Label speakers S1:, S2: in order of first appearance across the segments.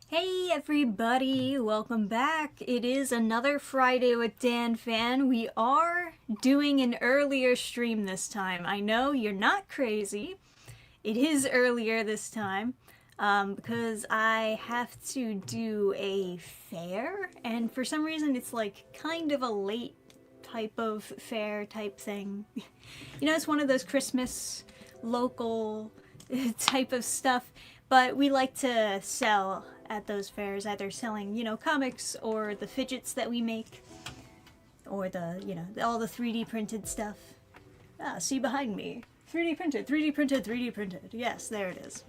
S1: Hey everybody, welcome back. It is another Friday with Dannphan. We are doing an earlier stream this time. I know you're not crazy. It is earlier this time because I have to do a fair, and for some reason it's like kind of a late type of fair type thing. You know, it's one of those Christmas local type of stuff, but we like to sell at those fairs, either selling, comics or the fidgets that we make, or all the 3D printed stuff. Ah, see behind me. 3D printed, 3D printed, 3D printed. Yes, there it is.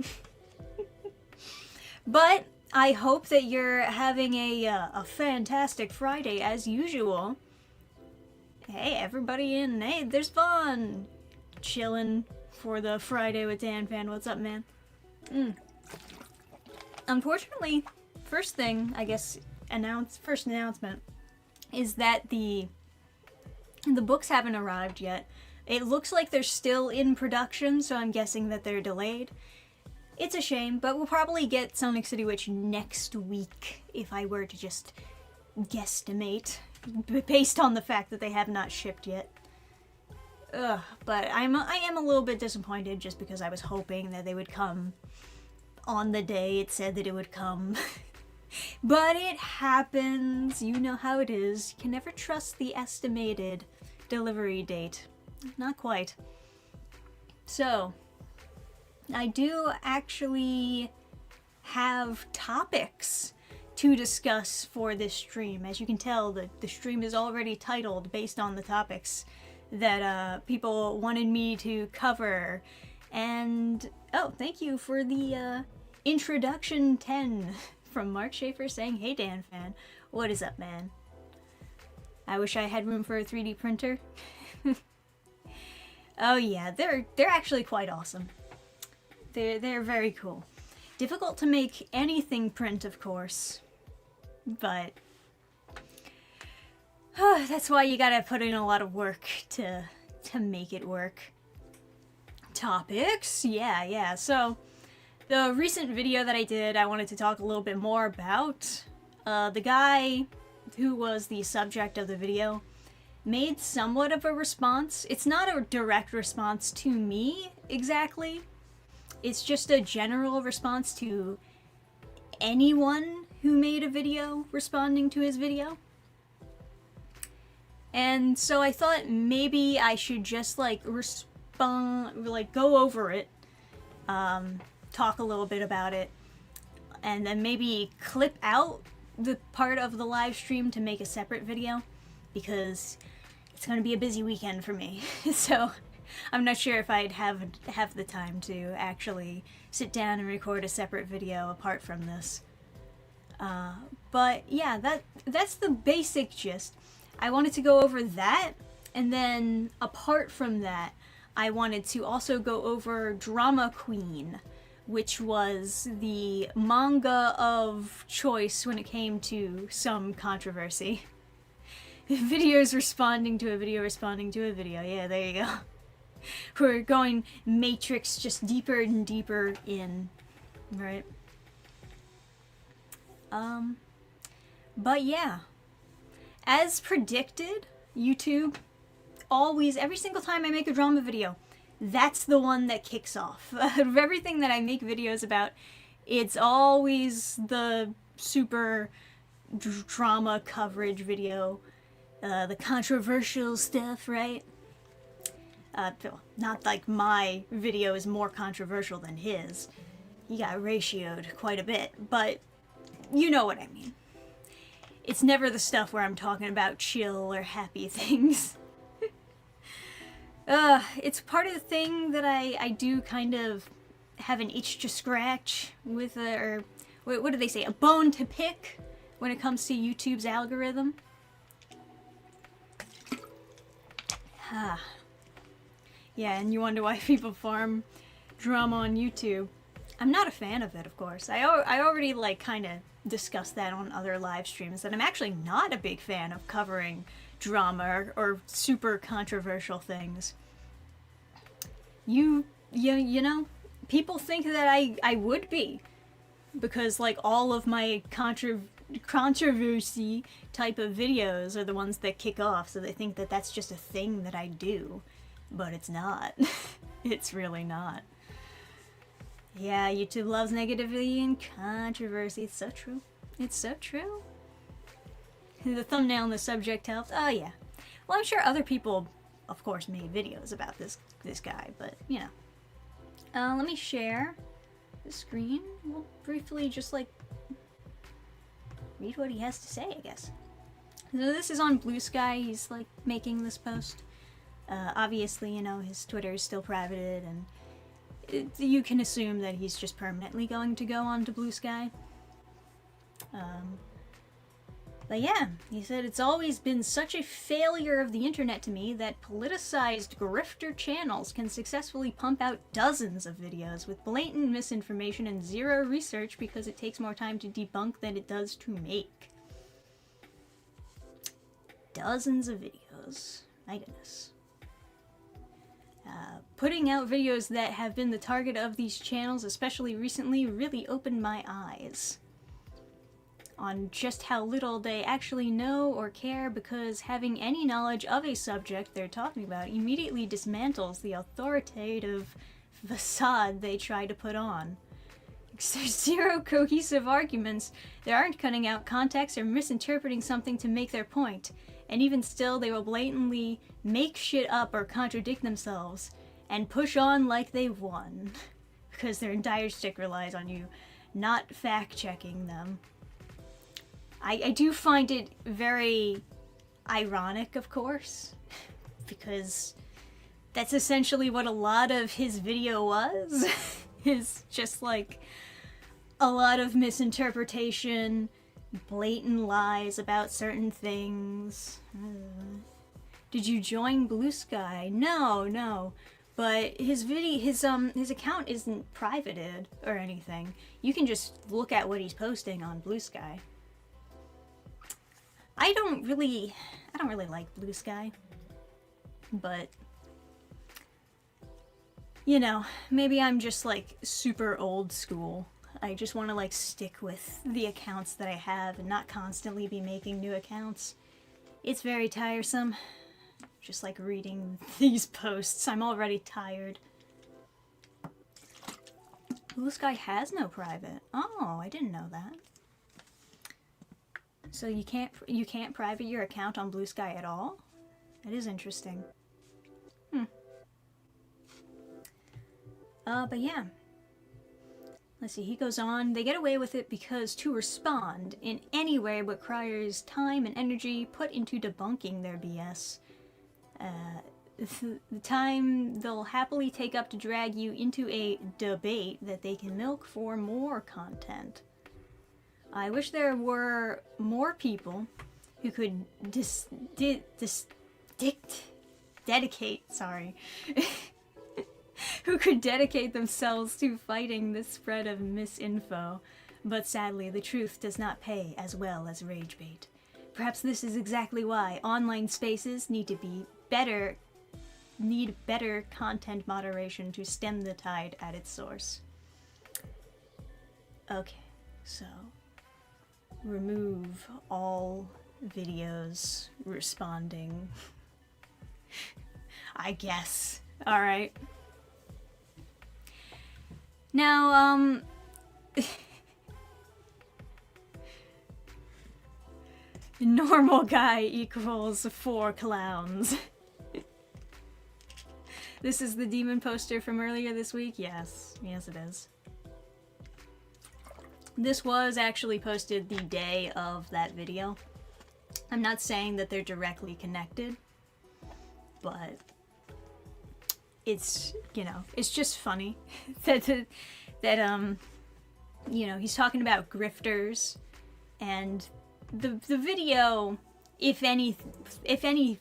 S1: But I hope that you're having a fantastic Friday as usual. Hey, everybody in. Hey, there's Vaughn. Chilling for the Friday with Dannphan. What's up, man? Unfortunately, first thing, I guess, first announcement is that the books haven't arrived yet. It looks like they're still in production, so I'm guessing that they're delayed. It's a shame, but we'll probably get Sonic City Witch next week if I were to just guesstimate, based on the fact that they have not shipped yet. But I am a little bit disappointed just because I was hoping that they would come on the day it said that it would come. But it happens. You know how it is. You can never trust the estimated delivery date. Not quite. So, I do actually have topics to discuss for this stream. As you can tell, the stream is already titled based on the topics that people wanted me to cover. And, oh, thank you for the Introduction 10 from Mark Schaefer saying, "Hey Dannphan, what is up, man? I wish I had room for a 3D printer." Oh yeah, they're actually quite awesome. They're very cool. Difficult to make anything print, of course, but that's why you gotta put in a lot of work to make it work. Topics? Yeah. So, the recent video that I did, I wanted to talk a little bit more about. The guy who was the subject of the video made somewhat of a response. It's not a direct response to me, exactly. It's just a general response to anyone who made a video responding to his video. And so I thought maybe I should just, go over it, talk a little bit about it, and then maybe clip out the part of the live stream to make a separate video, because it's going to be a busy weekend for me. So I'm not sure if I'd have the time to actually sit down and record a separate video apart from this. But yeah, that's the basic gist. I wanted to go over that, and then apart from that, I wanted to also go over Drama Queen, which was the manga of choice when it came to some controversy. Videos responding to a video responding to a video. Yeah, there you go. We're going Matrix just deeper and deeper in, right? But yeah. As predicted, YouTube always, every single time I make a drama video, that's the one that kicks off. Out of everything that I make videos about, it's always the super drama coverage video, the controversial stuff, right? Not like my video is more controversial than his. He got ratioed quite a bit, but you know what I mean. It's never the stuff where I'm talking about chill or happy things. It's part of the thing that I do kind of have an itch to scratch with, or what do they say, a bone to pick when it comes to YouTube's algorithm. Yeah, and you wonder why people farm drama on YouTube. I'm not a fan of it, of course. I already, kind of discussed that on other live streams, that I'm actually not a big fan of covering drama or super controversial things. You know, people think that I would be. because like all of my controversy type of videos are the ones that kick off, so they think that that's just a thing that I do, but it's not. It's really not. Yeah, YouTube loves negativity and controversy. It's so true. It's so true. The thumbnail and the subject helped. Oh yeah. Well, I'm sure other people, of course, made videos about this guy, but you know. Let me share the screen. We'll briefly just like read what he has to say, I guess. So this is on Blue Sky. He's like making this post. Obviously, you know, his Twitter is still privated, and you can assume that he's just permanently going to go on to Blue Sky. But yeah, he said, it's always been such a failure of the internet to me that politicized grifter channels can successfully pump out dozens of videos with blatant misinformation and zero research because it takes more time to debunk than it does to make. Dozens of videos. My goodness. Putting out videos that have been the target of these channels, especially recently, really opened my eyes on just how little they actually know or care, because having any knowledge of a subject they're talking about immediately dismantles the authoritative facade they try to put on. There's zero cohesive arguments, they aren't cutting out context or misinterpreting something to make their point, and even still they will blatantly make shit up or contradict themselves and push on like they've won, because their entire shtick relies on you not fact-checking them. I do find it very ironic, of course, because that's essentially what a lot of his video was. Is just like a lot of misinterpretation, blatant lies about certain things. Did you join Blue Sky? No. But his account isn't privated or anything. You can just look at what he's posting on Blue Sky. I don't really like Blue Sky, but you know, maybe I'm just like super old school. I just want to like stick with the accounts that I have and not constantly be making new accounts. It's very tiresome, just like reading these posts. I'm already tired. Blue Sky has no private. Oh, I didn't know that. So you can't private your account on Blue Sky at all? That is interesting. But yeah. Let's see, he goes on. They get away with it because to respond in any way requires time and energy put into debunking their BS. The time they'll happily take up to drag you into a debate that they can milk for more content. I wish there were more people who could who could dedicate themselves to fighting the spread of misinfo. But sadly, the truth does not pay as well as rage bait. Perhaps this is exactly why online spaces need better content moderation to stem the tide at its source. Okay, so remove all videos responding. I guess. Alright. Now, normal guy equals 4 clowns. This is the demon poster from earlier this week? Yes. Yes, it is. This was actually posted the day of that video. I'm not saying that they're directly connected, but it's, you know, it's just funny that you know, he's talking about grifters, and the video, if any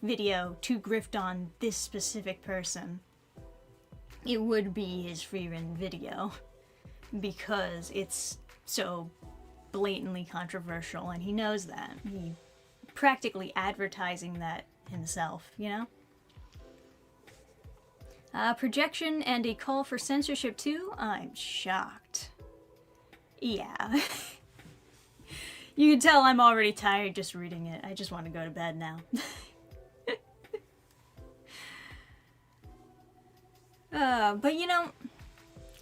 S1: video to grift on this specific person, it would be his free run video, because it's so blatantly controversial, and he knows that. He practically advertising that himself, you know? Projection and a call for censorship too? I'm shocked. Yeah. You can tell I'm already tired just reading it. I just want to go to bed now. But you know,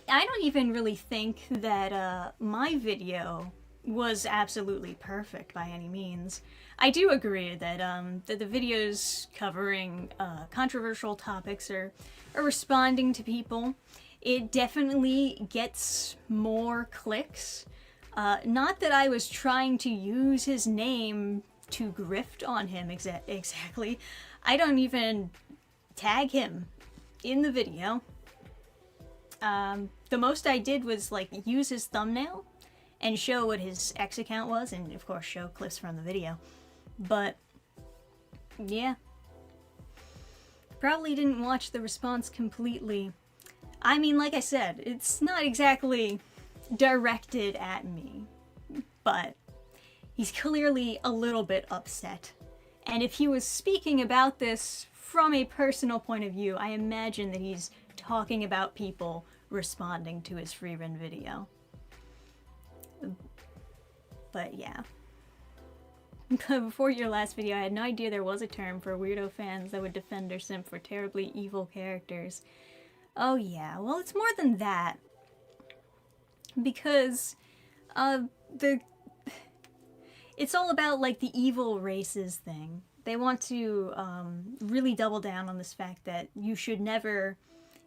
S1: I don't even really think that my video was absolutely perfect by any means. I do agree that that the videos covering controversial topics are responding to people. It definitely gets more clicks. Not that I was trying to use his name to grift on him exactly. I don't even tag him in the video. The most I did was like use his thumbnail and show what his X account was, and of course show clips from the video. But yeah, probably didn't watch the response completely. I mean, like I said, it's not exactly directed at me, but he's clearly a little bit upset. And if he was speaking about this from a personal point of view, I imagine that he's talking about people responding to his free run video. But yeah. Before your last video, I had no idea there was a term for weirdo fans that would defend or simp for terribly evil characters. Oh yeah, well it's more than that. Because, it's all about like the evil races thing. They want to really double down on this fact that you should never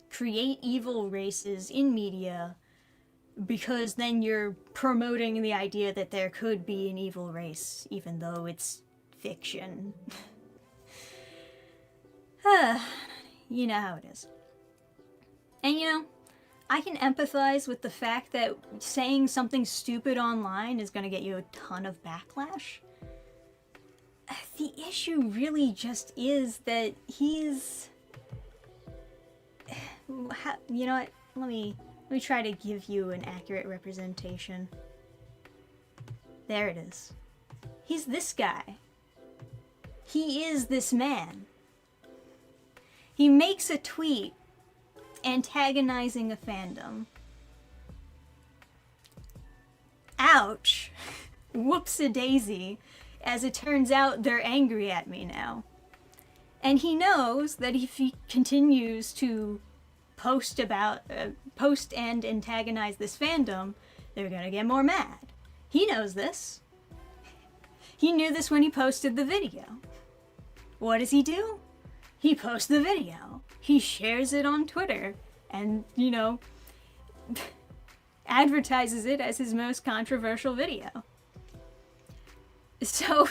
S1: create evil races in media, because then you're promoting the idea that there could be an evil race, even though it's fiction. You know how it is. And you know, I can empathize with the fact that saying something stupid online is going to get you a ton of backlash. The issue really just is that he's... You know what? Let me try to give you an accurate representation. There it is. He's this guy. He is this man. He makes a tweet antagonizing a fandom. Ouch. Whoops-a-daisy. As it turns out, they're angry at me now. And he knows that if he continues to post and antagonize this fandom, they're gonna get more mad. He knows this. He knew this when he posted the video. What does he do? He posts the video. He shares it on Twitter and, you know, advertises it as his most controversial video. So,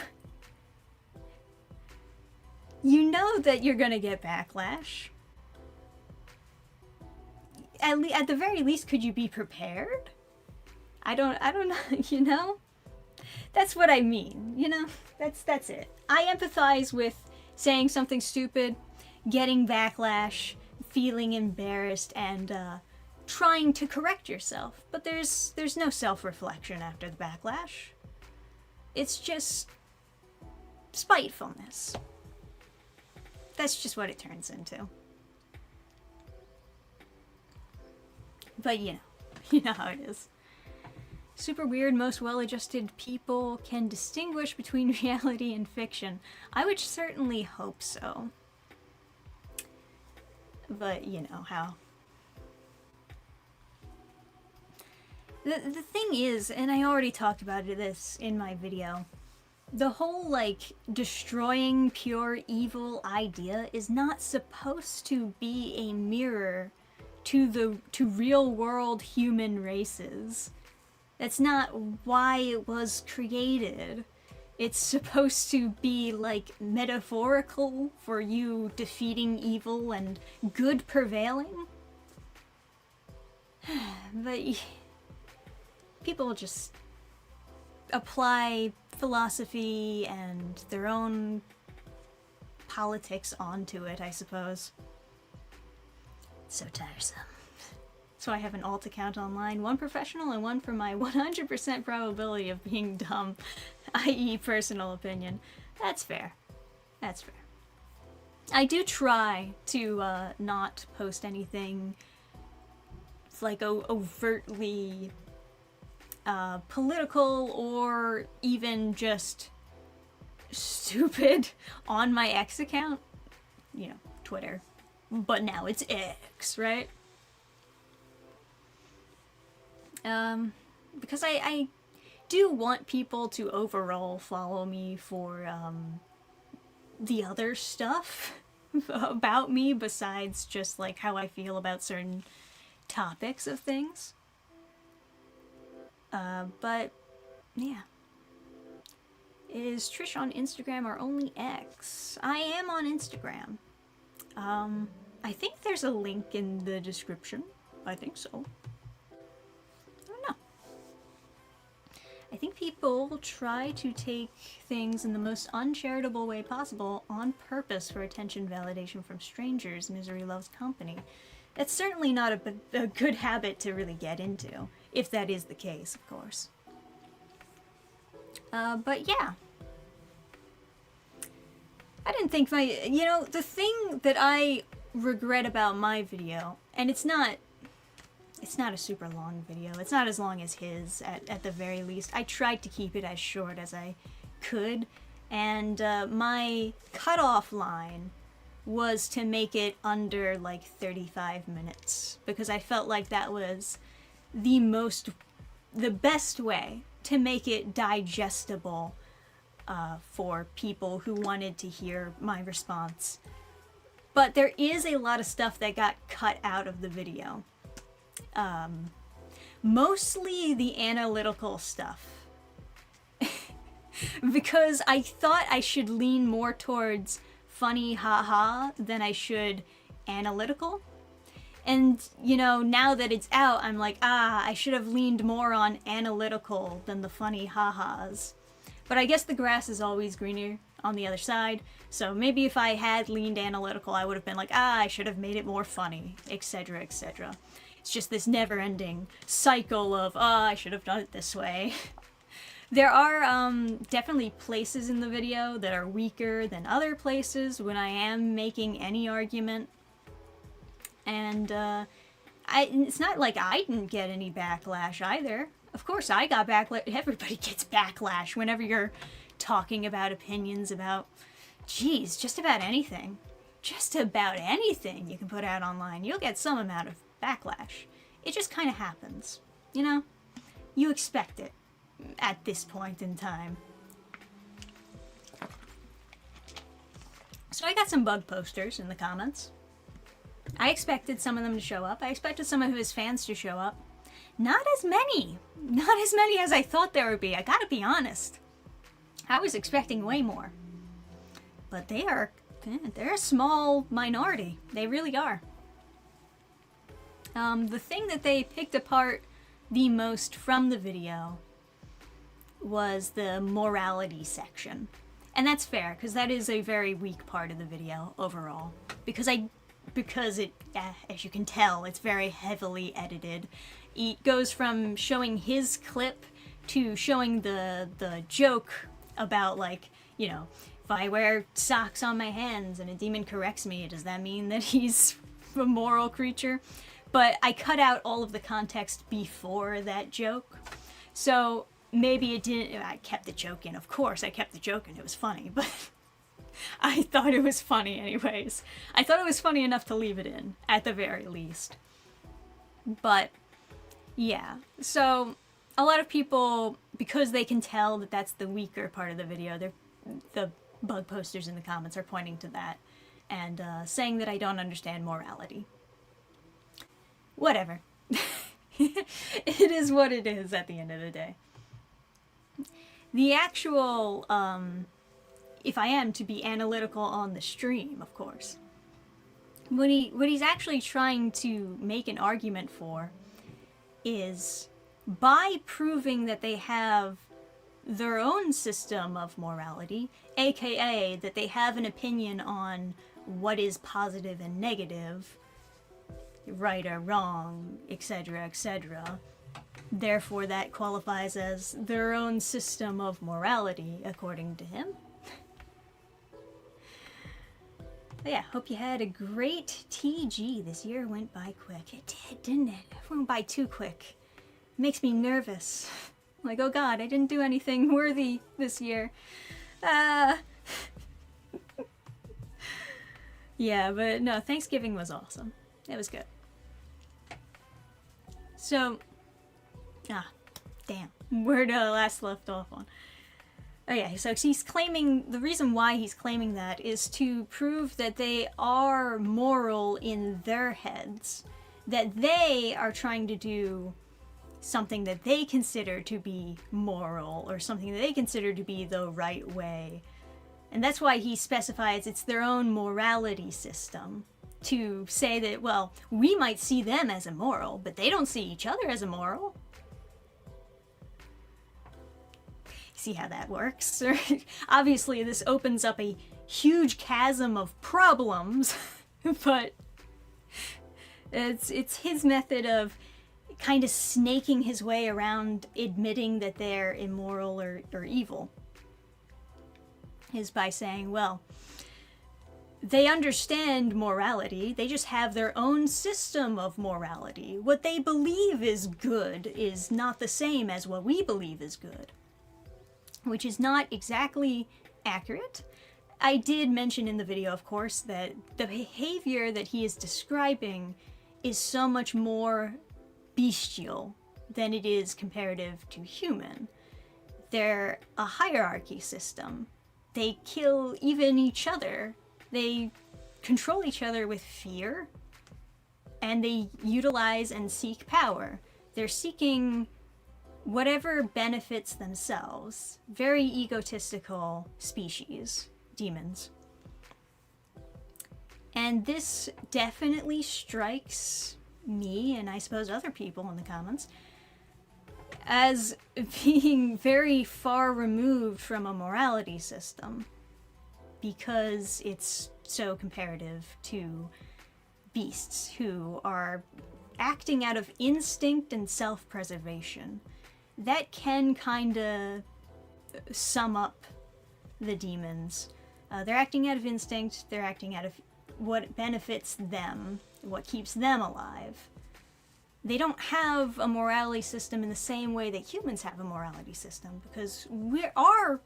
S1: you know that you're gonna get backlash. At the very least, could you be prepared? I don't know, you know? That's what I mean, you know? That's it. I empathize with saying something stupid, getting backlash, feeling embarrassed, and trying to correct yourself. But there's no self-reflection after the backlash. It's just spitefulness. That's just what it turns into. But you know how it is. Super weird, most well-adjusted people can distinguish between reality and fiction. I would certainly hope so. But you know how. The thing is, and I already talked about this in my video, the whole, like, destroying pure evil idea is not supposed to be a mirror to real-world human races. That's not why it was created. It's supposed to be, like, metaphorical for you defeating evil and good prevailing. But people just apply philosophy and their own politics onto it, I suppose. So tiresome. So I have an alt account online, one professional and one for my 100% probability of being dumb, i.e. personal opinion. That's fair. That's fair. I do try to not post anything like overtly political or even just stupid on my X account, you know, Twitter, but now it's X, right? Because I do want people to overall follow me for the other stuff about me besides just like how I feel about certain topics of things. But yeah. Is Trish on Instagram or only X? I am on Instagram. I think there's a link in the description. I think so. I don't know. I think people try to take things in the most uncharitable way possible on purpose for attention validation from strangers. Misery loves company. That's certainly not a good habit to really get into, if that is the case, of course. But yeah. I didn't think you know, the thing that I regret about my video, and it's not a super long video, it's not as long as his, at the very least. I tried to keep it as short as I could, and my cutoff line was to make it under like 35 minutes, because I felt like that was the best way to make it digestible for people who wanted to hear my response. But there is a lot of stuff that got cut out of the video. Mostly the analytical stuff. Because I thought I should lean more towards funny haha than I should analytical. And, you know, now that it's out, I'm like, I should have leaned more on analytical than the funny ha-has. But I guess the grass is always greener on the other side, so maybe if I had leaned analytical, I would have been like, I should have made it more funny, etc., etc. It's just this never-ending cycle of, I should have done it this way. There are definitely places in the video that are weaker than other places when I am making any argument. And it's not like I didn't get any backlash either. Of course I got backlash. Everybody gets backlash whenever you're talking about opinions about, geez, just about anything. Just about anything you can put out online. You'll get some amount of backlash. It just kind of happens, you know? You expect it at this point in time. So I got some bug posters in the comments. I expected some of them to show up. I expected some of his fans to show up. Not as many. Not as many as I thought there would be. I gotta be honest. I was expecting way more. But they're a small minority. They really are. The thing that they picked apart the most from the video was the morality section. And that's fair, because that is a very weak part of the video overall. Because it, as you can tell, it's very heavily edited. It goes from showing his clip to showing the joke about, like, you know, if I wear socks on my hands and a demon corrects me, does that mean that he's a moral creature? But I cut out all of the context before that joke. So maybe it didn't, I kept the joke in. Of course I kept the joke in, it was funny, but I thought it was funny anyways. I thought it was funny enough to leave it in, at the very least. But, yeah. So, a lot of people, because they can tell that that's the weaker part of the video, the bug posters in the comments are pointing to that, and saying that I don't understand morality. Whatever. It is what it is at the end of the day. The actual, if I am to be analytical on the stream, of course. What he's actually trying to make an argument for is by proving that they have their own system of morality, aka that they have an opinion on what is positive and negative, right or wrong, etc., etc. Therefore, that qualifies as their own system of morality, according to him. But yeah, hope you had a great TG. This year went by quick. It did, didn't it? It went by too quick. It makes me nervous. Like, oh god, I didn't do anything worthy this year. Yeah, but no, Thanksgiving was awesome. It was good. So, damn, where did I last left off on? Oh yeah, so he's claiming, the reason why he's claiming that is to prove that they are moral in their heads. That they are trying to do something that they consider to be moral, or something that they consider to be the right way. And that's why he specifies it's their own morality system. To say that, well, we might see them as immoral, but they don't see each other as immoral. See how that works? Obviously, this opens up a huge chasm of problems, but it's his method of kind of snaking his way around admitting that they're immoral or evil. Is by saying, well, they understand morality, they just have their own system of morality. What they believe is good is not the same as what we believe is good. Which is not exactly accurate. I did mention in the video, of course, that the behavior that he is describing is so much more bestial than it is comparative to human. They're a hierarchy system. They kill even each other. They control each other with fear, and they utilize and seek power. They're seeking whatever benefits themselves. Very egotistical species, demons. And this definitely strikes me, and I suppose other people in the comments, as being very far removed from a morality system, because it's so comparative to beasts who are acting out of instinct and self-preservation. That can kind of sum up the demons. They're acting out of instinct, they're acting out of what benefits them, what keeps them alive. They don't have a morality system in the same way that humans have a morality system, because our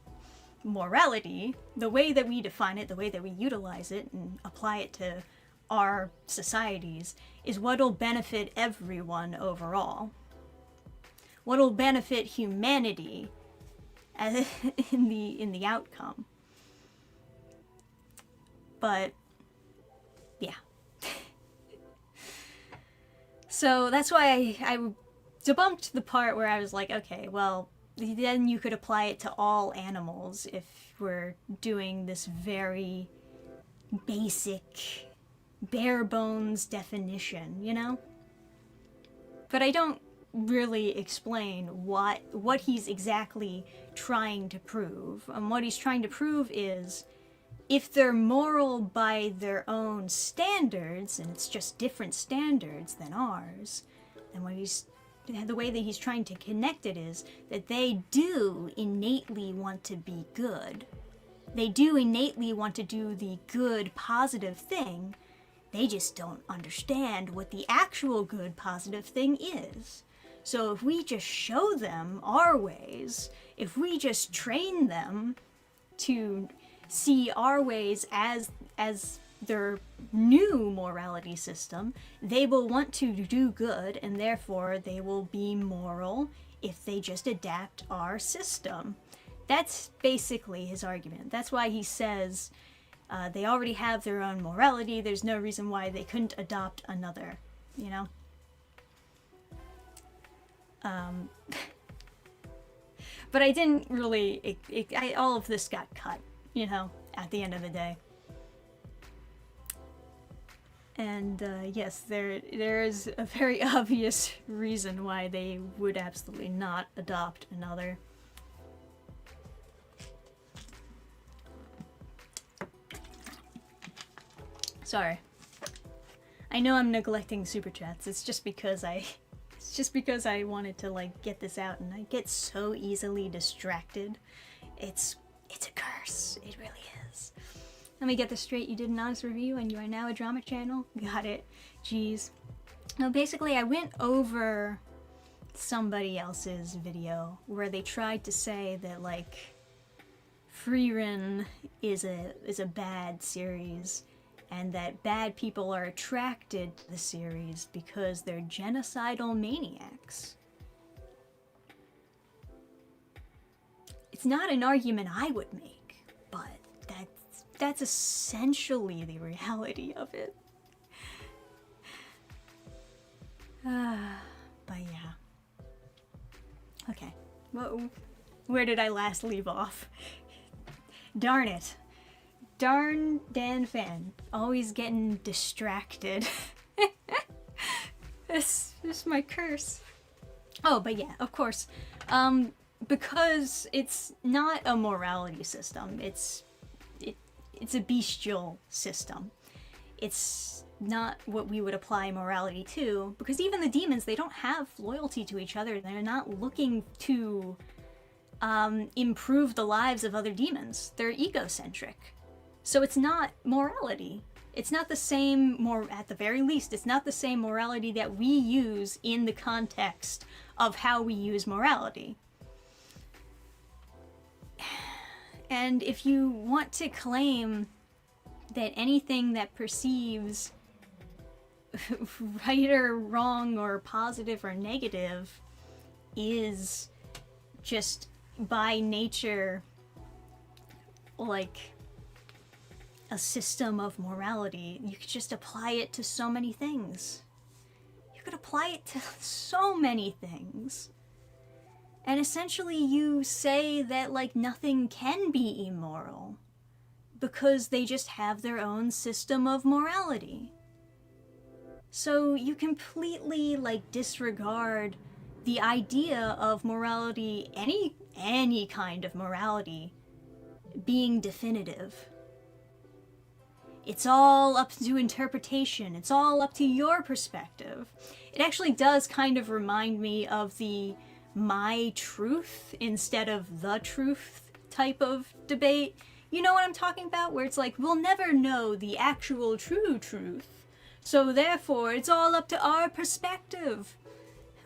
S1: morality, the way that we define it, the way that we utilize it and apply it to our societies, is what'll benefit everyone overall. What'll benefit humanity in the outcome. But yeah. So that's why I debunked the part where I was like, okay, well, then you could apply it to all animals if we're doing this very basic, bare bones definition, you know? But I don't really explain what he's exactly trying to prove. And what he's trying to prove is, if they're moral by their own standards, and it's just different standards than ours, then the way that he's trying to connect it is that they do innately want to be good. They do innately want to do the good, positive thing. They just don't understand what the actual good, positive thing is. So if we just show them our ways, if we just train them to see our ways as their new morality system, they will want to do good, and therefore they will be moral if they just adapt our system. That's basically his argument. That's why he says they already have their own morality, there's no reason why they couldn't adopt another, you know? But I didn't really, all of this got cut, you know, at the end of the day. And yes, there is a very obvious reason why they would absolutely not adopt another. Sorry. I know I'm neglecting super chats. It's just because I wanted to like get this out, and I get so easily distracted. It's a curse. It really is. Let me get this straight. You did an honest review and you are now a drama channel? Got it. Jeez. No, basically I went over somebody else's video where they tried to say that, like, Frieren is a bad series, and that bad people are attracted to the series because they're genocidal maniacs. It's not an argument I would make, but that's essentially the reality of it. But yeah. Okay. Well, where did I last leave off? Darn it. Darn Dannphan. Always getting distracted. This is my curse. Oh, but yeah, of course. Because it's not a morality system. It's a bestial system. It's not what we would apply morality to, because even the demons, they don't have loyalty to each other. They're not looking to improve the lives of other demons. They're egocentric. So it's not morality. It's not the same, at the very least, it's not the same morality that we use in the context of how we use morality. And if you want to claim that anything that perceives right or wrong or positive or negative is just by nature like a system of morality, you could just apply it to so many things. You could apply it to so many things. And essentially you say that, like, nothing can be immoral because they just have their own system of morality. So you completely, like, disregard the idea of morality, any kind of morality, being definitive. It's all up to interpretation. It's all up to your perspective. It actually does kind of remind me of the my truth instead of the truth type of debate. You know what I'm talking about? Where it's like, we'll never know the actual true truth, so therefore it's all up to our perspective.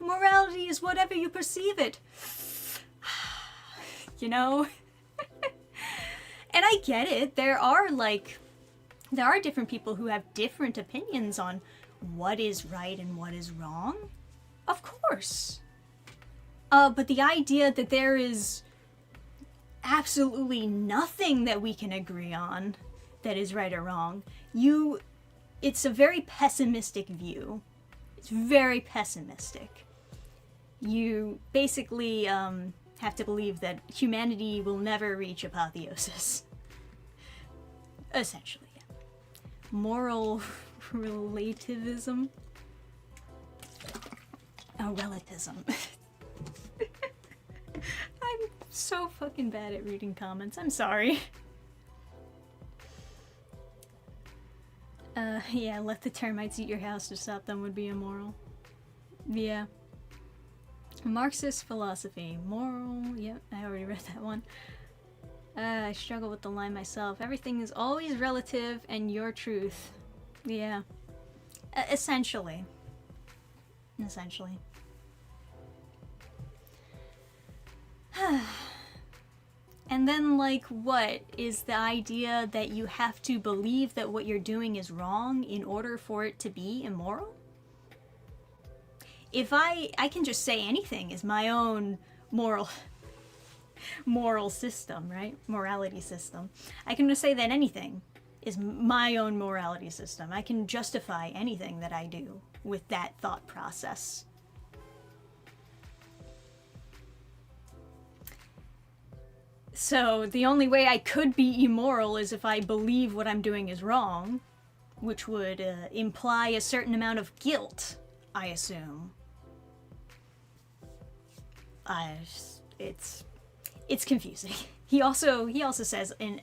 S1: Morality is whatever you perceive it. You know? And I get it. There are different people who have different opinions on what is right and what is wrong. Of course. But the idea that there is absolutely nothing that we can agree on that is right or wrong, it's a very pessimistic view. It's very pessimistic. You basically have to believe that humanity will never reach apotheosis. Essentially, yeah. Moral relativism? Oh, relativism. I'm so fucking bad at reading comments. I'm sorry. Yeah, let the termites eat your house to stop them would be immoral. Yeah. Marxist philosophy. Moral. Yep, I already read that one. I struggle with the line myself. Everything is always relative and your truth. Yeah. Essentially. Essentially. And then, like, what is the idea that you have to believe that what you're doing is wrong in order for it to be immoral? If I can just say anything is my own moral system, right? Morality system. I can just say that anything is my own morality system. I can justify anything that I do with that thought process. So the only way I could be immoral is if I believe what I'm doing is wrong, which would imply a certain amount of guilt, I assume. It's confusing. He also says in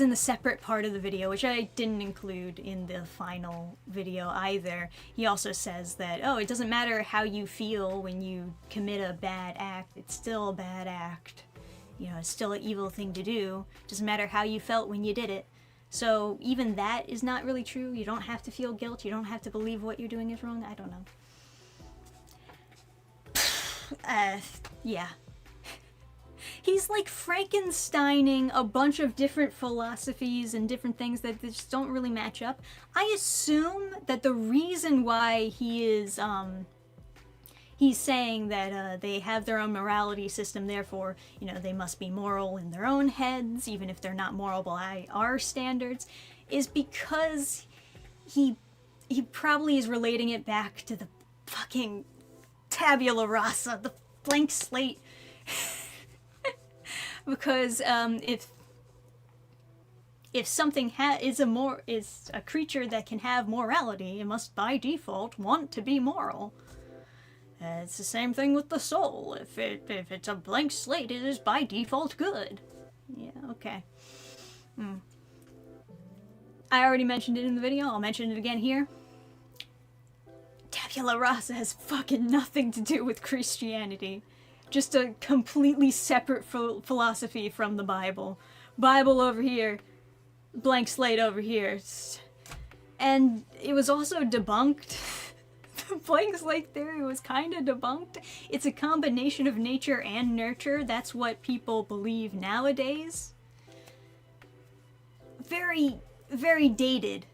S1: the separate part of the video, which I didn't include in the final video either, he also says that, oh, it doesn't matter how you feel when you commit a bad act, it's still a bad act. You know, it's still an evil thing to do. It doesn't matter how you felt when you did it. So even that is not really true. You don't have to feel guilt. You don't have to believe what you're doing is wrong. I don't know. Yeah. He's like Frankensteining a bunch of different philosophies and different things that just don't really match up. I assume that the reason why he is, he's saying that they have their own morality system, therefore, you know, they must be moral in their own heads, even if they're not moral by our standards, is because he probably is relating it back to the fucking tabula rasa, the blank slate. Because if something is a creature that can have morality, it must by default want to be moral. It's the same thing with the soul. If it's a blank slate, it is by default good. Yeah, okay. I already mentioned it in the video. I'll mention it again here. Tabula rasa has fucking nothing to do with Christianity. Just a completely separate philosophy from the Bible. Bible over here, blank slate over here. And it was also debunked. The blank slate theory was kind of debunked. It's a combination of nature and nurture. That's what people believe nowadays. Very, very dated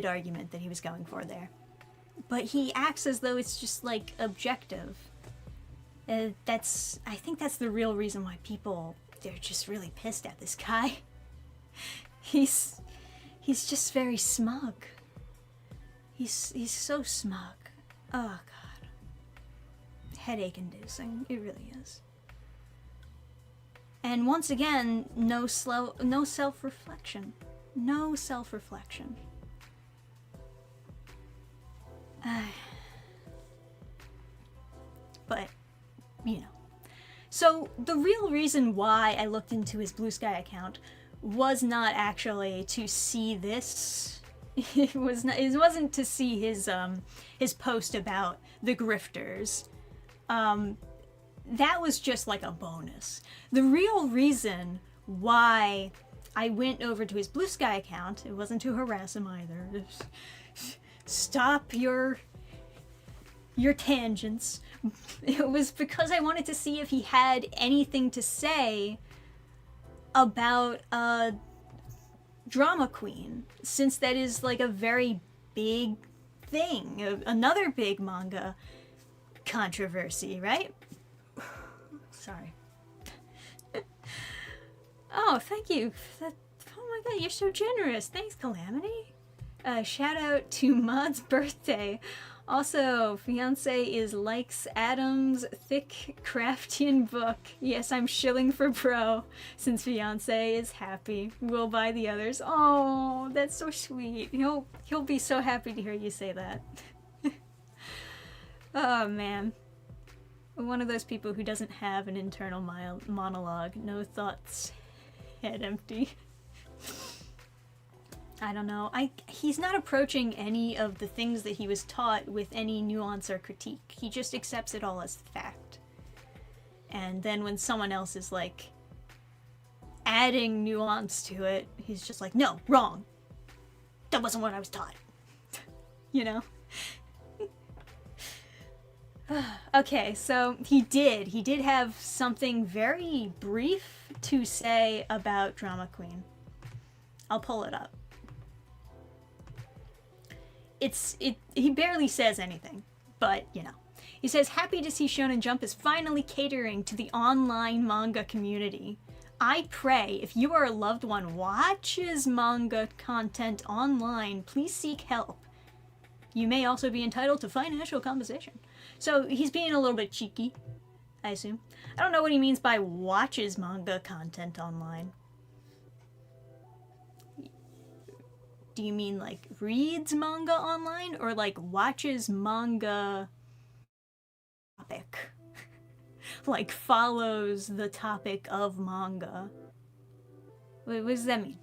S1: argument that he was going for there. But he acts as though it's just like objective. I think that's the real reason why they're just really pissed at this guy. He's just very smug. He's so smug. Oh god. Headache inducing, it really is. And once again, no self-reflection. No self-reflection. But you know. So the real reason why I looked into his Blue Sky account was not actually to see this. It wasn't to see his post about the grifters. That was just like a bonus. The real reason why I went over to his Blue Sky account, it wasn't to harass him either. Stop your tangents. It was because I wanted to see if he had anything to say about Drama Queen, since that is like a very big thing, another big manga controversy, right? Sorry. Oh, thank you. Oh my god, you're so generous. Thanks, Calamity. Shout out to Maud's birthday. Also, fiance likes Adam's thick Craftian book. Yes, I'm shilling for bro, since fiance is happy. We'll buy the others. Oh, that's so sweet. He'll be so happy to hear you say that. Oh man. One of those people who doesn't have an internal monologue. No thoughts. Head empty. I don't know. He's not approaching any of the things that he was taught with any nuance or critique. He just accepts it all as fact. And then when someone else is like adding nuance to it, he's just like, no, wrong. That wasn't what I was taught. You know? Okay, so he did have something very brief to say about Drama Queen. I'll pull it up. He barely says anything, but you know. He says, happy to see Shonen Jump is finally catering to the online manga community. I pray if you or a loved one watches manga content online, please seek help. You may also be entitled to financial compensation. So he's being a little bit cheeky, I assume. I don't know what he means by watches manga content online. Do you mean like reads manga online or like watches manga topic? Like follows the topic of manga? What does that mean?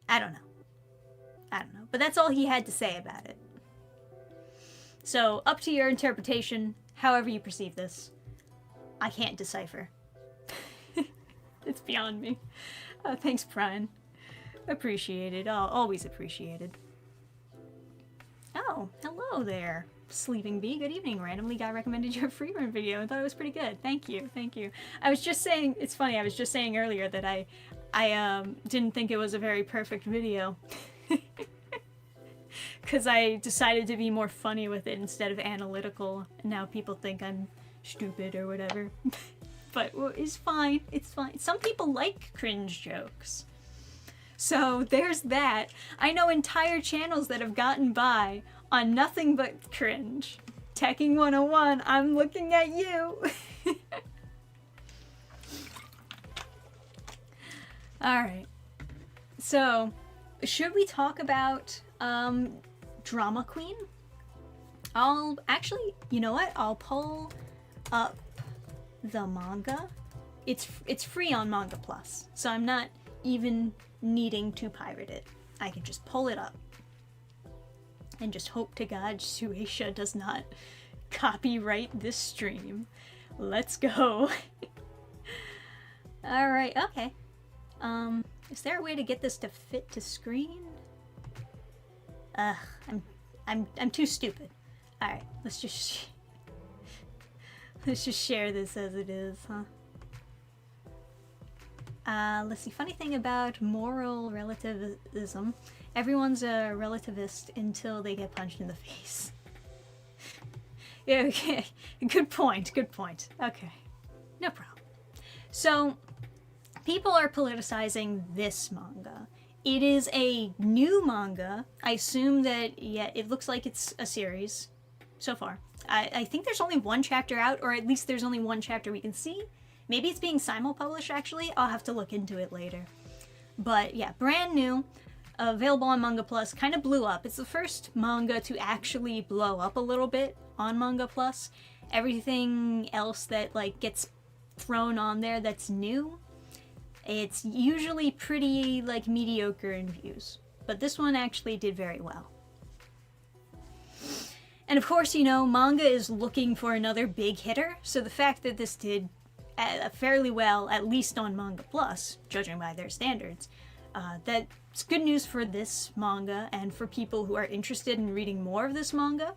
S1: I don't know. But that's all he had to say about it. So up to your interpretation, however you perceive this. I can't decipher. It's beyond me. Thanks, Brian. Appreciated. Always appreciated. Oh, hello there. Sleeping Bee, good evening. Randomly got recommended your free run video and thought it was pretty good. Thank you, thank you. I was just saying, it's funny, I was just saying earlier that I didn't think it was a very perfect video. Because I decided to be more funny with it instead of analytical, and now people think I'm stupid or whatever. But well, it's fine, it's fine. Some people like cringe jokes. So there's that. I know entire channels that have gotten by on nothing but cringe. Teching 101, I'm looking at you. Alright. So, should we talk about Drama Queen? I'll actually, you know what? I'll pull up the manga. It's free on Manga Plus, so I'm not even needing to pirate it. I can just pull it up and just hope to God Shueisha does not copyright this stream. Let's go. Alright, okay. Is there a way to get this to fit to screen? I'm too stupid. Alright, let's just share this as it is, huh? Let's see. Funny thing about moral relativism, everyone's a relativist until they get punched in the face. Yeah, okay. Good point, good point. Okay. No problem. So, people are politicizing this manga. It is a new manga. I assume that, yeah, it looks like it's a series so far. I think there's only one chapter out, or at least there's only one chapter we can see. Maybe it's being simul-published, actually. I'll have to look into it later. But yeah, brand new, available on Manga Plus, kind of blew up. It's the first manga to actually blow up a little bit on Manga Plus. Everything else that like gets thrown on there that's new, it's usually pretty like mediocre in views. But this one actually did very well. And of course, you know, manga is looking for another big hitter, so the fact that this did fairly well, at least on Manga Plus, judging by their standards, that's good news for this manga and for people who are interested in reading more of this manga.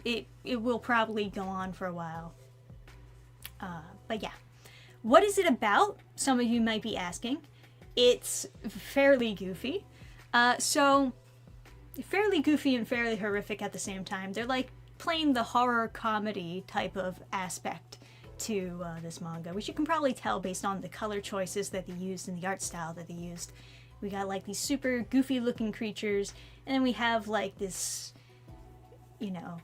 S1: It will probably go on for a while. But yeah. What is it about? Some of you might be asking. It's fairly goofy. Fairly goofy and fairly horrific at the same time. They're like playing the horror comedy type of aspect to this manga, which you can probably tell based on the color choices that they used and the art style that they used. We got like these super goofy looking creatures, and then we have like this, you know,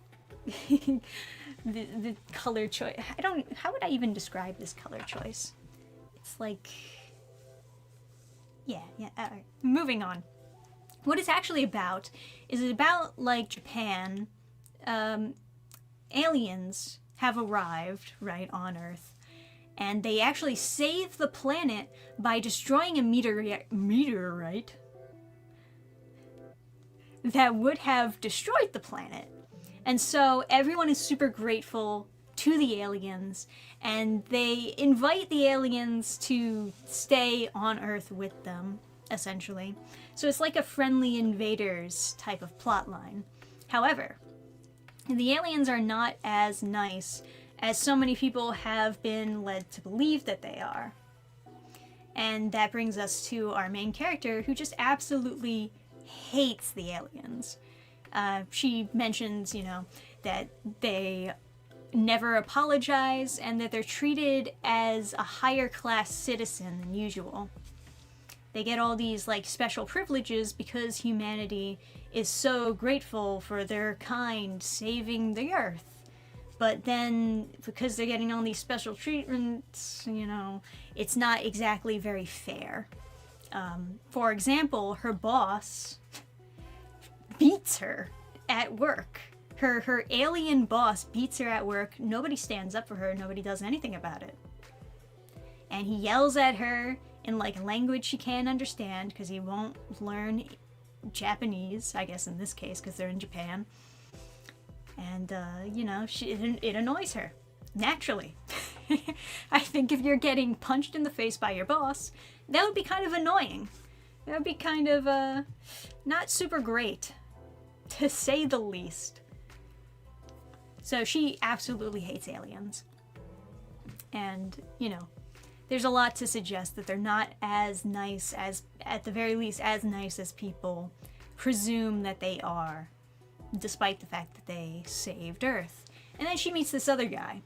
S1: the color choice. How would I even describe this color choice? It's like, yeah, alright. Moving on. What it's actually about is it's about like Japan. Aliens have arrived, right, on Earth, and they actually save the planet by destroying a meteorite that would have destroyed the planet. And so everyone is super grateful to the aliens, and they invite the aliens to stay on Earth with them, essentially. So it's like a friendly invaders type of plotline. However, the aliens are not as nice as so many people have been led to believe that they are. And that brings us to our main character, who just absolutely hates the aliens. She mentions, you know, that they never apologize and that they're treated as a higher class citizen than usual. They get all these like special privileges because humanity is so grateful for their kind saving the Earth. But then, because they're getting all these special treatments, you know, it's not exactly very fair. For example, her boss beats her at work. Her alien boss beats her at work. Nobody stands up for her. Nobody does anything about it. And he yells at her in like a language she can't understand because he won't learn Japanese, I guess in this case, because they're in Japan. And, you know, it annoys her. Naturally. I think if you're getting punched in the face by your boss, that would be kind of annoying. That would be kind of, not super great. to say the least. So she absolutely hates aliens. And, you know, there's a lot to suggest that they're not as nice as, at the very least, as nice as people presume that they are, despite the fact that they saved Earth. And then she meets this other guy.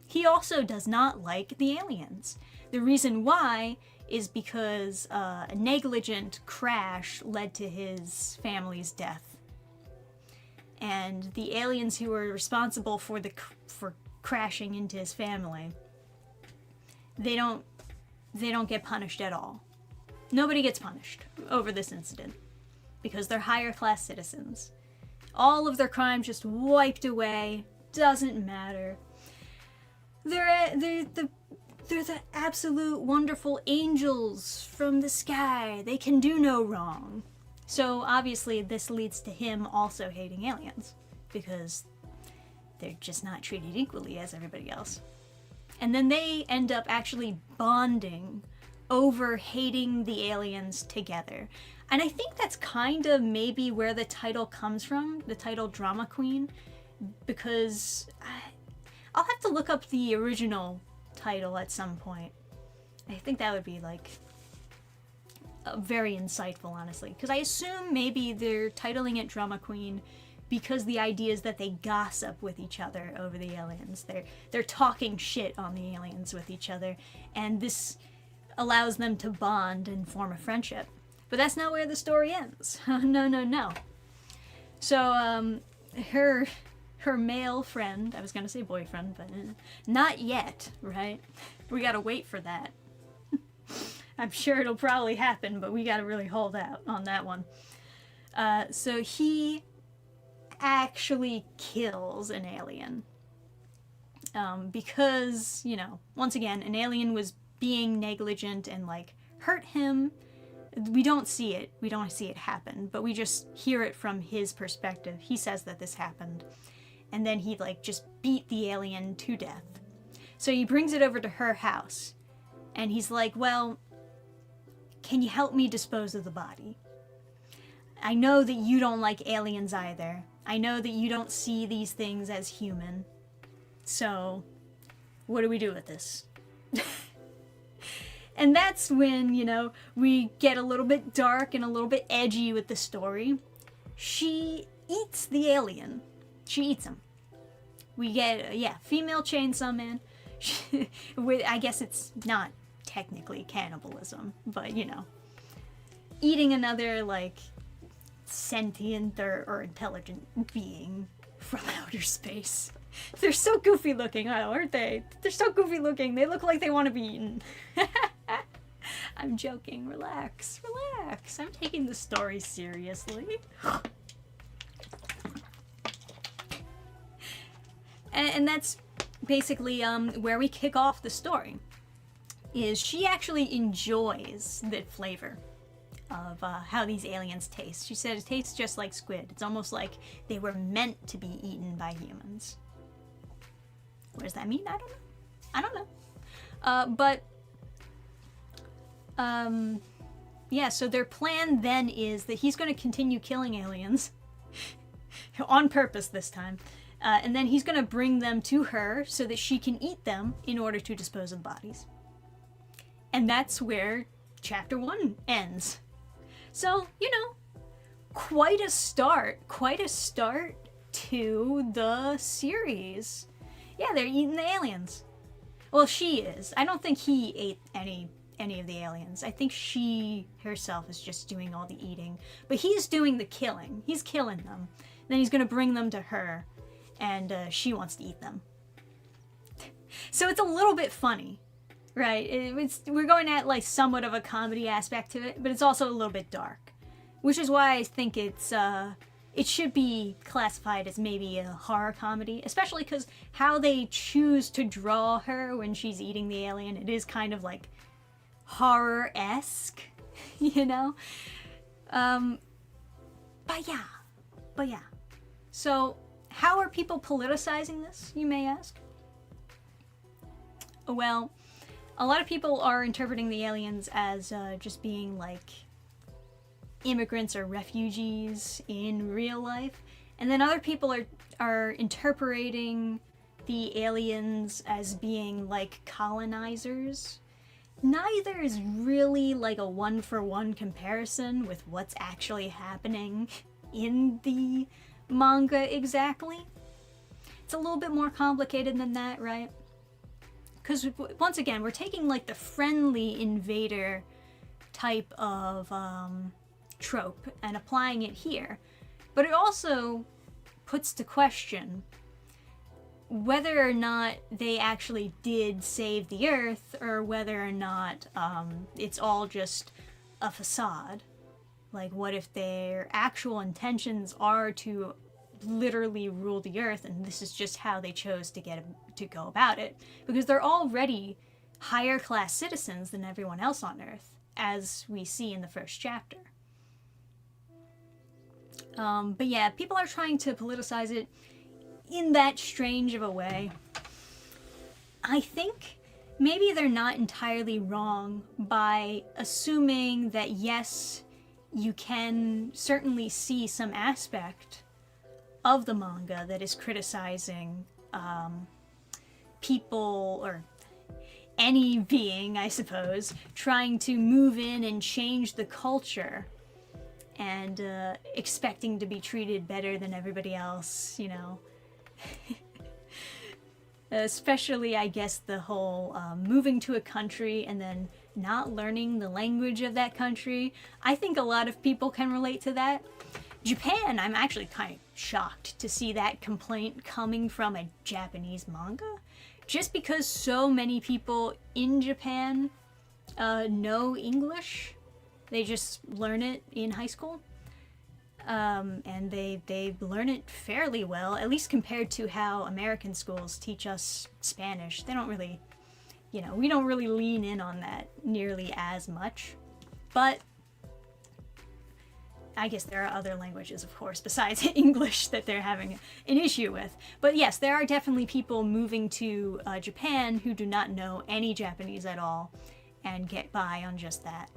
S1: He also does not like the aliens. The reason why is because a negligent crash led to his family's death. And the aliens who were responsible for crashing into his family, they don't get punished at all. Nobody gets punished over this incident because they're higher class citizens. All of their crimes just wiped away. Doesn't matter. They're the absolute wonderful angels from the sky. They can do no wrong. So obviously this leads to him also hating aliens because they're just not treated equally as everybody else. And then they end up actually bonding over hating the aliens together. And I think that's kind of maybe where the title comes from, the title Drama Queen, because I'll have to look up the original title at some point. I think that would be like very insightful, honestly, because I assume maybe they're titling it Drama Queen because the idea is that they gossip with each other over the aliens. They're talking shit on the aliens with each other, and this allows them to bond and form a friendship. But that's not where the story ends. No. So her male friend, I was gonna say boyfriend, but not yet, right? We gotta wait for that. I'm sure it'll probably happen, but we gotta really hold out on that one. So he actually kills an alien. Because, you know, once again, an alien was being negligent and, like, hurt him. We don't see it. We don't see it happen, but we just hear it from his perspective. He says that this happened. And then he, like, just beat the alien to death. So he brings it over to her house. And he's like, well, can you help me dispose of the body? I know that you don't like aliens either. I know that you don't see these things as human. So, what do we do with this? And that's when, you know, we get a little bit dark and a little bit edgy with the story. She eats the alien. She eats him. We get, female chainsaw man. I guess it's not technically cannibalism, but, you know, eating another, like, sentient or intelligent being from outer space. They're so goofy looking, aren't they? They're so goofy looking. They look like they want to be eaten. I'm joking. Relax. I'm taking the story seriously. And that's basically where we kick off the story. Is she actually enjoys the flavor of how these aliens taste. She said it tastes just like squid. It's almost like they were meant to be eaten by humans. What does that mean? I don't know. Yeah, so their plan then is that he's going to continue killing aliens on purpose this time. And then he's going to bring them to her so that she can eat them in order to dispose of bodies. And that's where chapter 1 ends. So, you know, quite a start to the series. Yeah, they're eating the aliens. Well, she is. I don't think he ate any of the aliens. I think she herself is just doing all the eating. But he's doing the killing. He's killing them. Then he's going to bring them to her, and she wants to eat them. So it's a little bit funny, right? We're going at like somewhat of a comedy aspect to it, but it's also a little bit dark, which is why I think it should be classified as maybe a horror comedy, especially because how they choose to draw her when she's eating the alien, it is kind of like horror-esque, you know? But yeah. So, how are people politicizing this, you may ask? Well, a lot of people are interpreting the aliens as just being like immigrants or refugees in real life, and then other people are interpreting the aliens as being like colonizers. Neither is really like a one-for-one comparison with what's actually happening in the manga exactly. It's a little bit more complicated than that, right? Because once again, we're taking like the friendly invader type of trope and applying it here. But it also puts to question whether or not they actually did save the Earth, or whether or not it's all just a facade. Like, what if their actual intentions are to literally rule the Earth, and this is just how they chose to go about it? Because they're already higher class citizens than everyone else on Earth, as we see in the first chapter. But yeah, people are trying to politicize it in that strange of a way. I think maybe they're not entirely wrong by assuming that yes, you can certainly see some aspect of the manga that is criticizing people, or any being, I suppose, trying to move in and change the culture and expecting to be treated better than everybody else, you know. Especially, I guess, the whole moving to a country and then not learning the language of that country. I think a lot of people can relate to that. Japan, I'm actually kind of shocked to see that complaint coming from a Japanese manga, just because so many people in Japan know English. They just learn it in high school. And they learn it fairly well, at least compared to how American schools teach us Spanish. They don't really, we don't really lean in on that nearly as much. But I guess there are other languages, of course, besides English that they're having an issue with. But yes, there are definitely people moving to Japan who do not know any Japanese at all and get by on just that.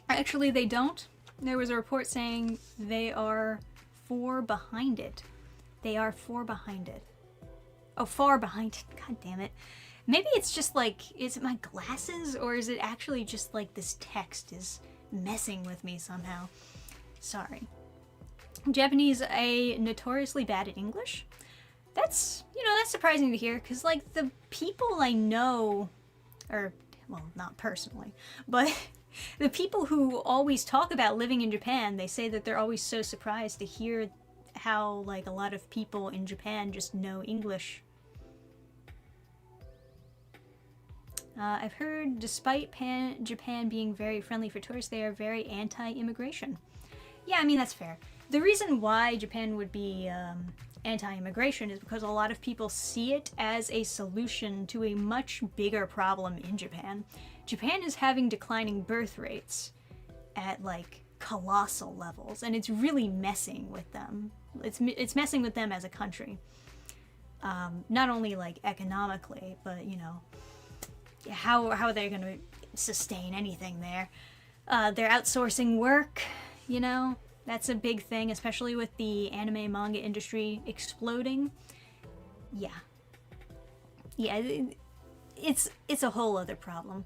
S1: Actually, they don't. There was a report saying they are 4 behind it. They are 4 behind it. Oh, far behind it. God damn it. Maybe it's just like, is it my glasses, or is it actually just like this text is messing with me somehow? Sorry. Japanese are notoriously bad at English. That's, that's surprising to hear, because like the people I know, or, well, not personally, but the people who always talk about living in Japan, they say that they're always so surprised to hear how like a lot of people in Japan just know English. I've heard despite Japan being very friendly for tourists, they are very anti-immigration. Yeah, I mean, that's fair. The reason why Japan would be anti-immigration is because a lot of people see it as a solution to a much bigger problem in Japan. Japan is having declining birth rates at like colossal levels, and it's really messing with them. It's messing with them as a country. Not only like economically, but how are they going to sustain anything there? They're outsourcing work, that's a big thing, especially with the anime manga industry exploding. Yeah, it's a whole other problem.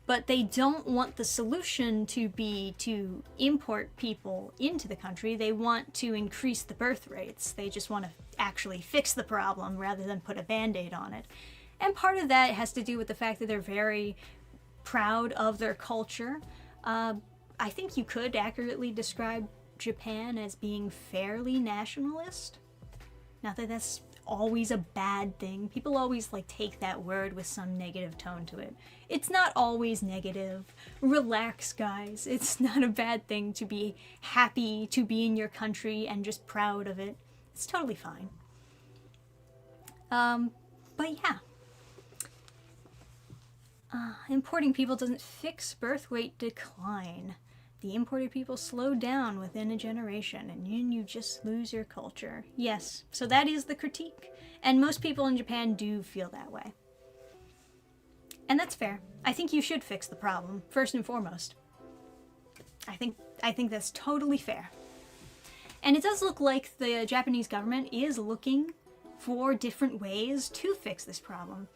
S1: But they don't want the solution to be to import people into the country. They want to increase the birth rates. They just want to actually fix the problem rather than put a band-aid on it. And part of that has to do with the fact that they're very proud of their culture. I think you could accurately describe Japan as being fairly nationalist. Not that that's always a bad thing. People always like take that word with some negative tone to it. It's not always negative. Relax, guys. It's not a bad thing to be happy to be in your country and just proud of it. It's totally fine. But yeah. Importing people doesn't fix birth rate decline. The imported people slow down within a generation, and then you just lose your culture. Yes, so that is the critique. And most people in Japan do feel that way. And that's fair. I think you should fix the problem, first and foremost. I think that's totally fair. And it does look like the Japanese government is looking for different ways to fix this problem.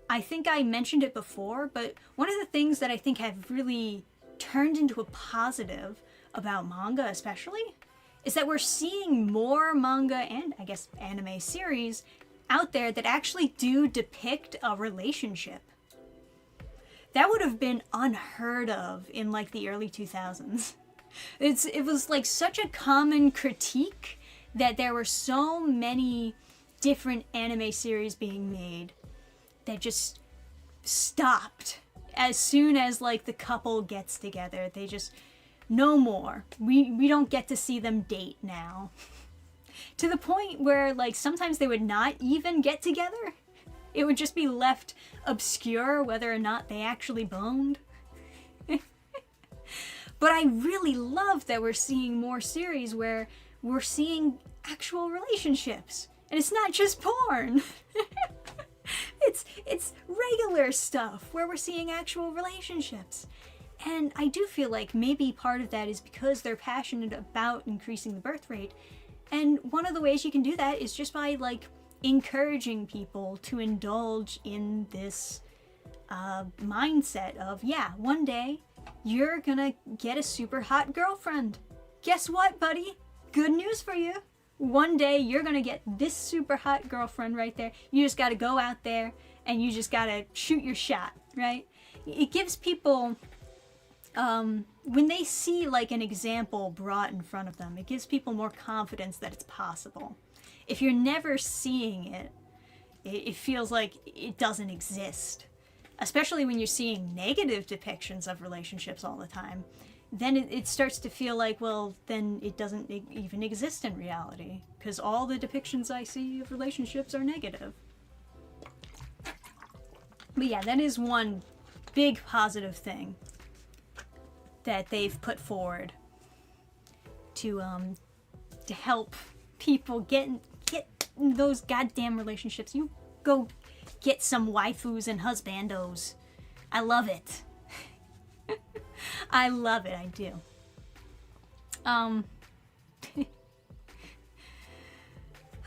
S1: I think I mentioned it before, but one of the things that I think have really turned into a positive about manga especially is that we're seeing more manga and, I guess, anime series out there that actually do depict a relationship. That would have been unheard of in like the early 2000s. It was like such a common critique that there were so many different anime series being made that just stopped as soon as like the couple gets together. They just, no more. We don't get to see them date now. To the point where like sometimes they would not even get together. It would just be left obscure whether or not they actually boned. But I really love that we're seeing more series where we're seeing actual relationships. And it's not just porn. It's regular stuff where we're seeing actual relationships. And I do feel like maybe part of that is because they're passionate about increasing the birth rate. And one of the ways you can do that is just by like encouraging people to indulge in this mindset of, yeah, one day you're gonna get a super hot girlfriend. Guess what, buddy? Good news for you. One day you're gonna get this super hot girlfriend right there. You just gotta go out there and you just gotta shoot your shot, right? It gives people, when they see like an example brought in front of them, it gives people more confidence that it's possible. If you're never seeing it, it feels like it doesn't exist. Especially when you're seeing negative depictions of relationships all the time. Then it starts to feel like, well, then it doesn't even exist in reality. Because all the depictions I see of relationships are negative. But yeah, that is one big positive thing that they've put forward to help people get in those goddamn relationships. You go get some waifus and husbandos. I love it. I love it, I do.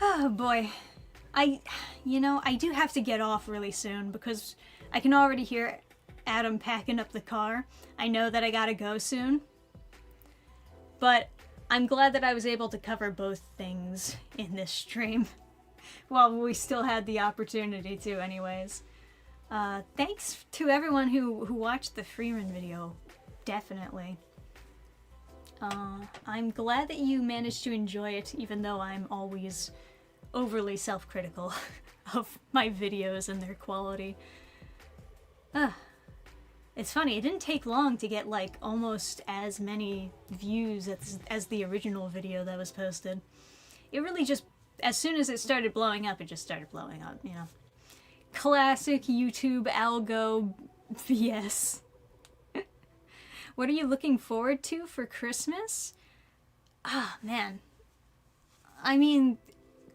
S1: Oh boy. I do have to get off really soon because I can already hear Adam packing up the car. I know that I gotta go soon. But I'm glad that I was able to cover both things in this stream. Well, we still had the opportunity to anyways. Thanks to everyone who watched the Freeman video. Definitely. I'm glad that you managed to enjoy it, even though I'm always overly self-critical of my videos and their quality. It's funny, it didn't take long to get like almost as many views as the original video that was posted. It really just, as soon as it started blowing up, it just started blowing up, you know. Classic YouTube algo BS. What are you looking forward to for Christmas? Ah, man. I mean,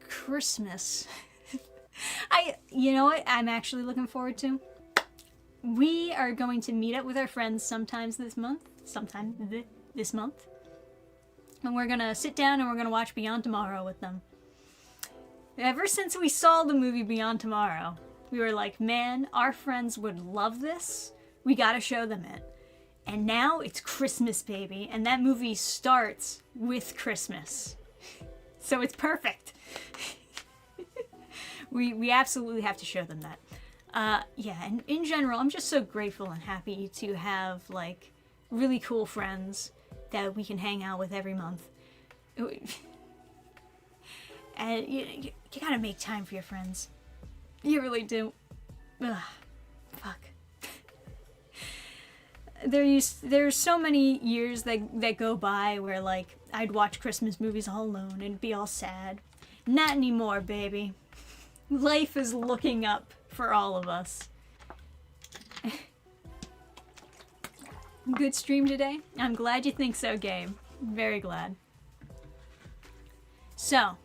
S1: Christmas. You know what I'm actually looking forward to? We are going to meet up with our friends sometime this month. And we're gonna sit down and we're gonna watch Beyond Tomorrow with them. Ever since we saw the movie Beyond Tomorrow, we were like, man, our friends would love this. We gotta show them it. And now it's Christmas, baby. And that movie starts with Christmas. So it's perfect. We absolutely have to show them that. Yeah, and in general, I'm just so grateful and happy to have, like, really cool friends that we can hang out with every month. And you gotta make time for your friends. You really do. Ugh, fuck. There's so many years that go by where, like, I'd watch Christmas movies all alone and it'd be all sad. Not anymore, baby. Life is looking up for all of us. Good stream today? I'm glad you think so, Gabe. Very glad. So,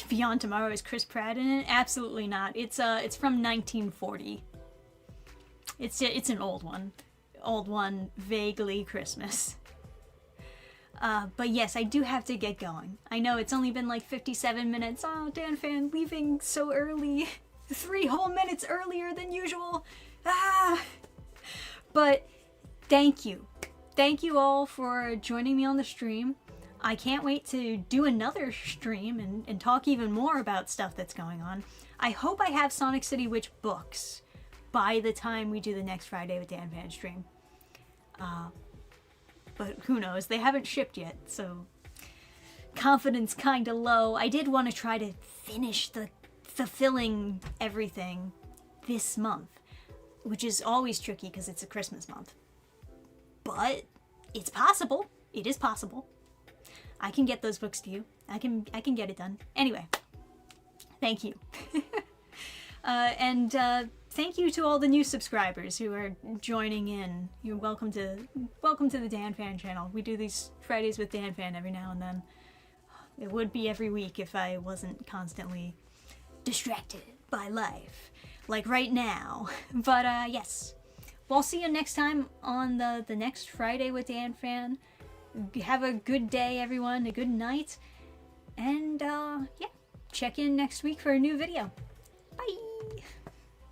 S1: Beyond Tomorrow is Chris Pratt in it? Absolutely not. It's from 1940. It's an old one, vaguely Christmas. But yes, I do have to get going. I know it's only been like 57 minutes. Oh, Dannphan leaving so early. 3 whole minutes earlier than usual. Ah! But thank you. Thank you all for joining me on the stream. I can't wait to do another stream and talk even more about stuff that's going on. I hope I have Sonic City Witch books by the time we do the next Friday with Dannphan stream. But who knows? They haven't shipped yet, so confidence kinda low. I did want to try to finish the fulfilling everything this month, which is always tricky because it's a Christmas month. But it's possible. It is possible. I can get those books to you. I can get it done. Anyway, thank you. And thank you to all the new subscribers who are joining in. You're welcome to the Dannphan channel. We do these Fridays with Dannphan every now and then. It would be every week if I wasn't constantly distracted by life, like right now. But yes, we'll see you next time on the next Friday with Dannphan. Have a good day, everyone. A good night, and yeah, check in next week for a new video. Bye.